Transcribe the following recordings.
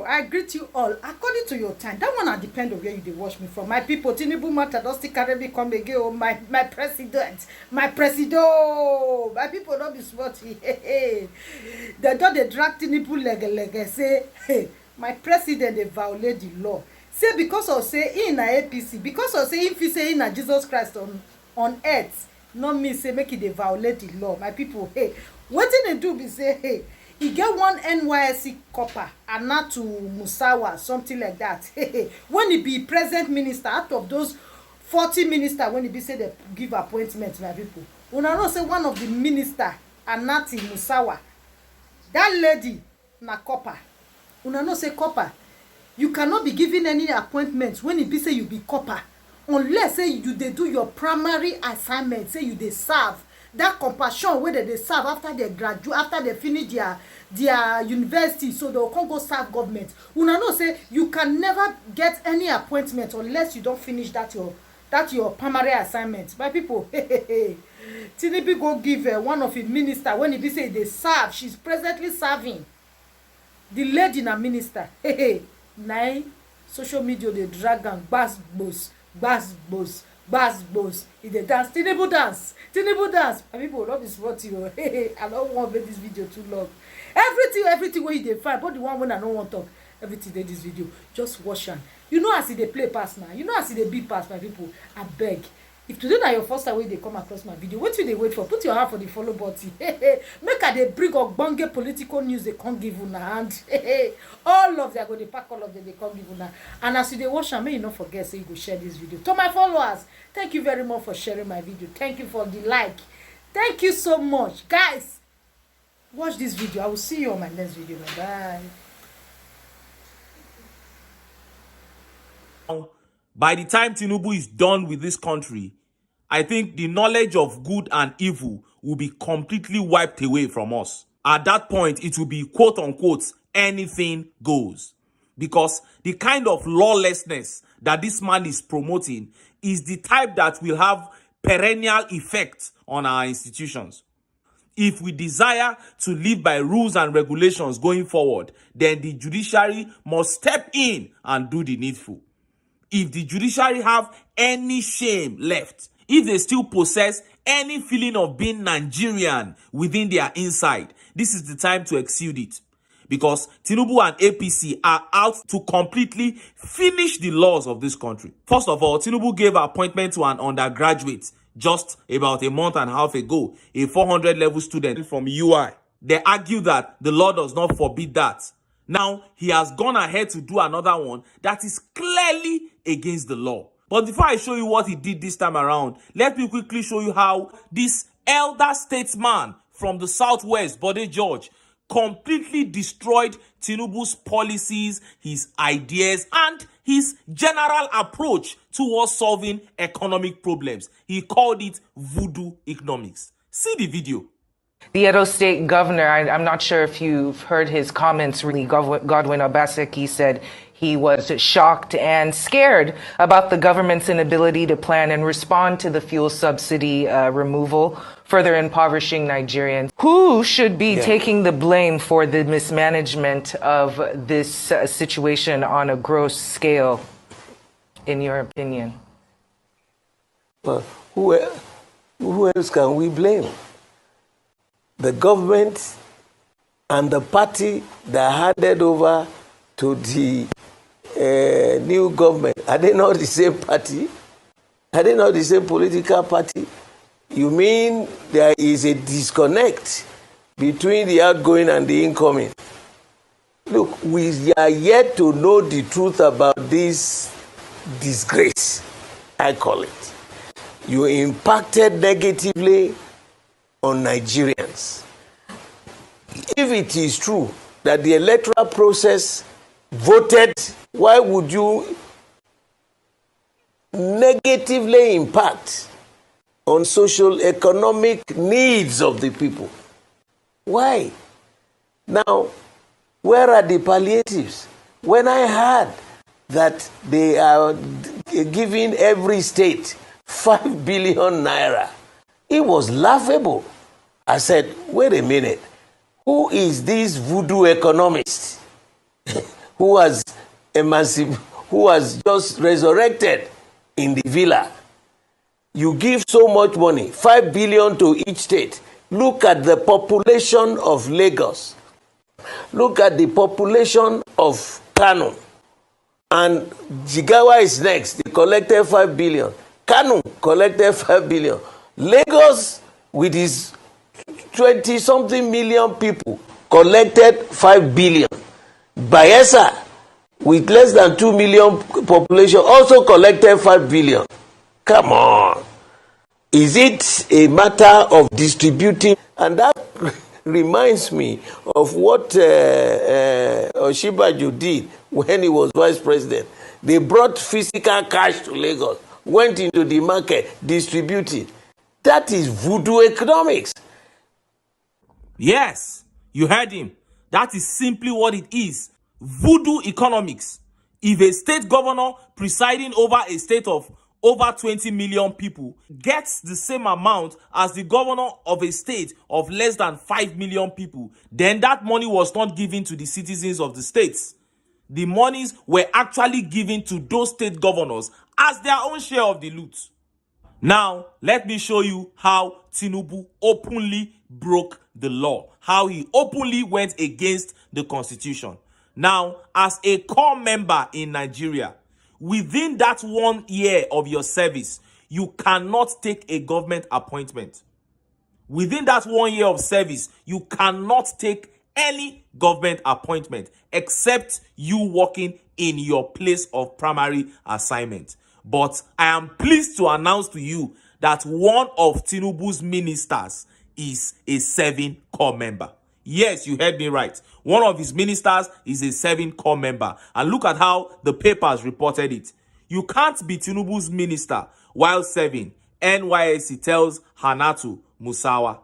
people, I greet you all according to your time. That one I depend on where you dey watch me from. My people, Tinubu matter don still carry me come again. Oh, my president, my president. My people don't be smarty. They don dey drag Tinubu leg say, hey, my president dey violate the law. Say because of say he na APC, because of say if he say he na Jesus Christ on earth, not mean say make he dey violate the law. My people, hey, wetin dey do be say, hey, e get one NYSC copper Anatu Musawa, something like that. When he be present minister, out of those 40 ministers, when he be say they give appointments, my people, una know say one of the minister Anati Musawa, that lady na copper. Una know say copper, you cannot be given any appointments when it be say you be copper, unless say you dey do your primary assignment, say you dey serve that compassion wey they serve after they graduate, after they finish their university, so they can't go serve government. Una know say you can never get any appointment unless you don't finish that your primary assignment. My people, Tinubu go give one of his minister when he be say they serve, she's presently serving. The lady na minister. Now social media they drag and bass boss. If they dance, Tinubu dance. And people love this what you. I don't want to make this video too long. Everything where they find, but the one when I don't want to talk, everything they this video, just watch am. You know as they play pass now. You know as they beat pass, my people. I beg. If today na your first time when they come across my video, what will they wait for? Put your hand for the follow button. Make a they bring ogbonge political news they can't give una hand. All of them go they pack all of them they can't give una. And as you they watch am, may you not forget say you go share this video. To my followers, thank you very much for sharing my video. Thank you for the like. Thank you so much, guys. Watch this video. I will see you on my next video. Bye. By the time Tinubu is done with this country, I think the knowledge of good and evil will be completely wiped away from us. At that point, it will be quote unquote, anything goes. Because the kind of lawlessness that this man is promoting is the type that will have perennial effect on our institutions. If we desire to live by rules and regulations going forward, then the judiciary must step in and do the needful. If the judiciary have any shame left, if they still possess any feeling of being Nigerian within their inside, this is the time to exude it. Because Tinubu and APC are out to completely finish the laws of this country. First of all, Tinubu gave appointment to an undergraduate just about a month and a half ago, a 400 level student from UI. They argue that the law does not forbid that. Now, he has gone ahead to do another one that is clearly against the law. But before I show you what he did this time around, let me quickly show you how this elder statesman from the Southwest, Bode George, completely destroyed Tinubu's policies, his ideas, and his general approach towards solving economic problems. He called it voodoo economics. See the video. The Edo State governor, I'm not sure if you've heard his comments, really. Godwin Obaseki said he was shocked and scared about the government's inability to plan and respond to the fuel subsidy removal, further impoverishing Nigerians. Who should be taking the blame for the mismanagement of this situation on a gross scale, in your opinion? Well, who else can we blame? The government and the party that handed over to the new government, are they not the same party? Are they not the same political party? You mean there is a disconnect between the outgoing and the incoming? Look, we are yet to know the truth about this disgrace, I call it. You impacted negatively on Nigerians. If it is true that the electoral process voted, why would you negatively impact on social economic needs of the people? Why? Now, where are the palliatives? When I heard that they are giving every state 5 billion naira, it was laughable. I said, wait a minute, who is this voodoo economist? who was who was just resurrected in the villa. You give so much money, 5 billion to each state. Look at the population of Lagos. Look at the population of Kano. And Jigawa is next. They collected 5 billion. Kano collected 5 billion. Lagos, with its 20-something million people, collected 5 billion. Bayelsa, with less than 2 million population, also collected 5 billion. Come on. Is it a matter of distributing? And that reminds me of what Osinbajo did when he was vice president. They brought physical cash to Lagos, went into the market, distributed. That is voodoo economics. Yes, you heard him. That is simply what it is. Voodoo economics. If a state governor presiding over a state of over 20 million people gets the same amount as the governor of a state of less than 5 million people, then that money was not given to the citizens of the states. The monies were actually given to those state governors as their own share of the loot. Now, let me show you how Tinubu openly broke the law, how he openly went against the constitution. Now, as a core member in Nigeria, within that 1 year of your service, you cannot take a government appointment. Within that 1 year of service, you cannot take any government appointment except you working in your place of primary assignment. But I am pleased to announce to you that one of Tinubu's ministers is a serving core member. Yes, you heard me right. One of his ministers is a serving core member. And look at how the papers reported it. You can't be Tinubu's minister while serving, NYSC tells Hannatu Musawa.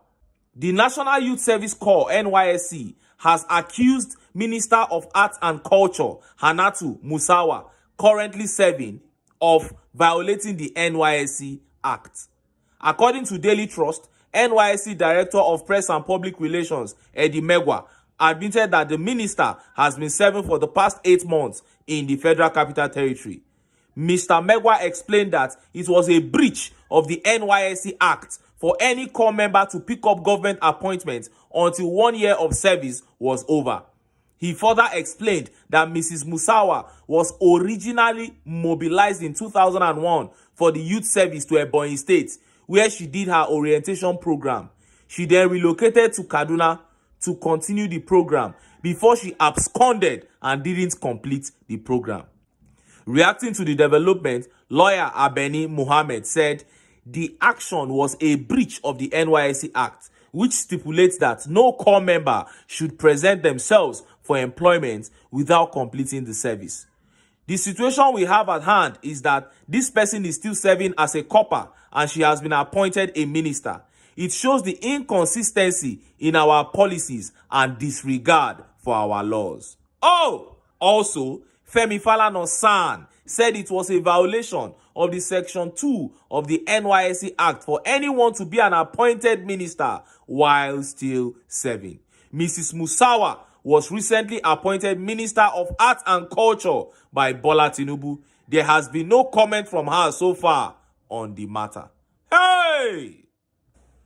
The National Youth Service Corps, NYSC, has accused Minister of Arts and Culture, Hannatu Musawa, currently serving, of violating the NYSC Act. According to Daily Trust, NYSC Director of Press and Public Relations, Eddie Megwa, admitted that the minister has been serving for the past 8 months in the Federal Capital Territory. Mr. Megwa explained that it was a breach of the NYSC Act for any core member to pick up government appointments until 1 year of service was over. He further explained that Mrs. Musawa was originally mobilized in 2001 for the youth service to Ebonyi State, where she did her orientation program. She then relocated to Kaduna to continue the program before she absconded and didn't complete the program. Reacting to the development, lawyer Abeni Mohammed said the action was a breach of the NYSC Act, which stipulates that no core member should present themselves for employment without completing the service. The situation we have at hand is that this person is still serving as a corper and she has been appointed a minister. It shows the inconsistency in our policies and disregard for our laws. Oh, also, Femi Falana-San said it was a violation of the Section 2 of the NYSC Act for anyone to be an appointed minister while still serving. Mrs. Musawa was recently appointed Minister of Arts and Culture by Bola Tinubu. There has been no comment from her so far on the matter. Hey!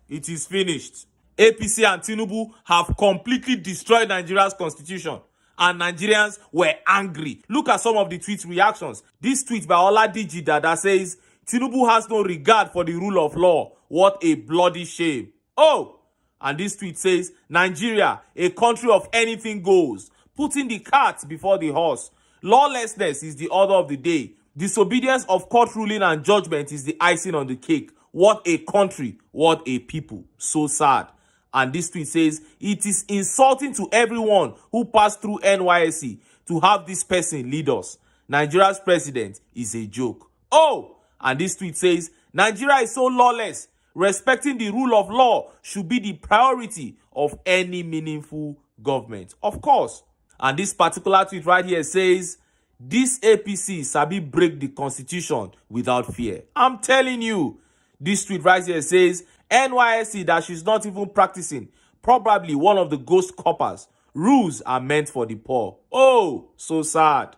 It is finished. APC and Tinubu have completely destroyed Nigeria's constitution, and Nigerians were angry. Look at some of the tweet reactions. This tweet by Oladiji Dada says, Tinubu has no regard for the rule of law. What a bloody shame. Oh! And this tweet says, Nigeria, a country of anything goes, putting the cart before the horse. Lawlessness is the order of the day. Disobedience of court ruling and judgment is the icing on the cake. What a country, what a people. So sad. And this tweet says, it is insulting to everyone who passed through NYSC to have this person lead us. Nigeria's president is a joke. Oh! And this tweet says, Nigeria is so lawless. Respecting the rule of law should be the priority of any meaningful government. Of course. And this particular tweet right here says, this APC sabi break the constitution without fear. I'm telling you. This tweet right here says, NYSC that she's not even practicing, probably one of the ghost coppers, rules are meant for the poor. Oh, so sad.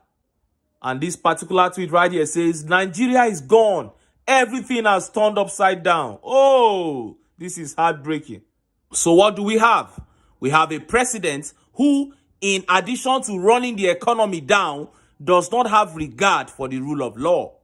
And this particular tweet right here says, Nigeria is gone. Everything has turned upside down. Oh, this is heartbreaking. So what do we have? We have a president who, in addition to running the economy down, does not have regard for the rule of law.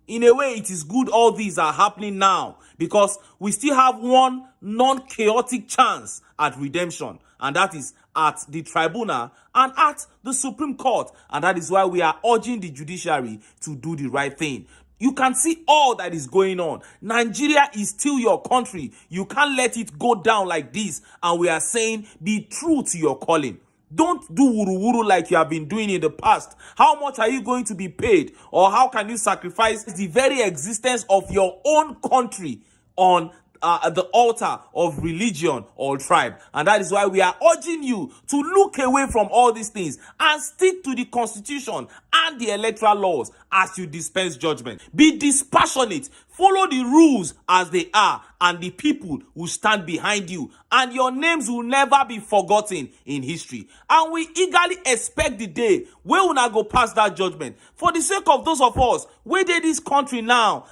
In a way, it is good all these are happening now because we still have one non-chaotic chance at redemption, and that is at the tribunal and at the Supreme Court. And that is why we are urging the judiciary to do the right thing. You can see all that is going on. Nigeria is still your country. You can't let it go down like this. And we are saying, be true to your calling. Don't do wuru-wuru like you have been doing in the past. How much are you going to be paid? Or how can you sacrifice the very existence of your own country on the altar of religion or tribe? And that is why we are urging you to look away from all these things and stick to the constitution and the electoral laws as you dispense judgment. Be dispassionate. Follow the rules as they are, and the people will stand behind you, and your names will never be forgotten in history. And we eagerly expect the day where we will not go past that judgment for the sake of those of us where they this country now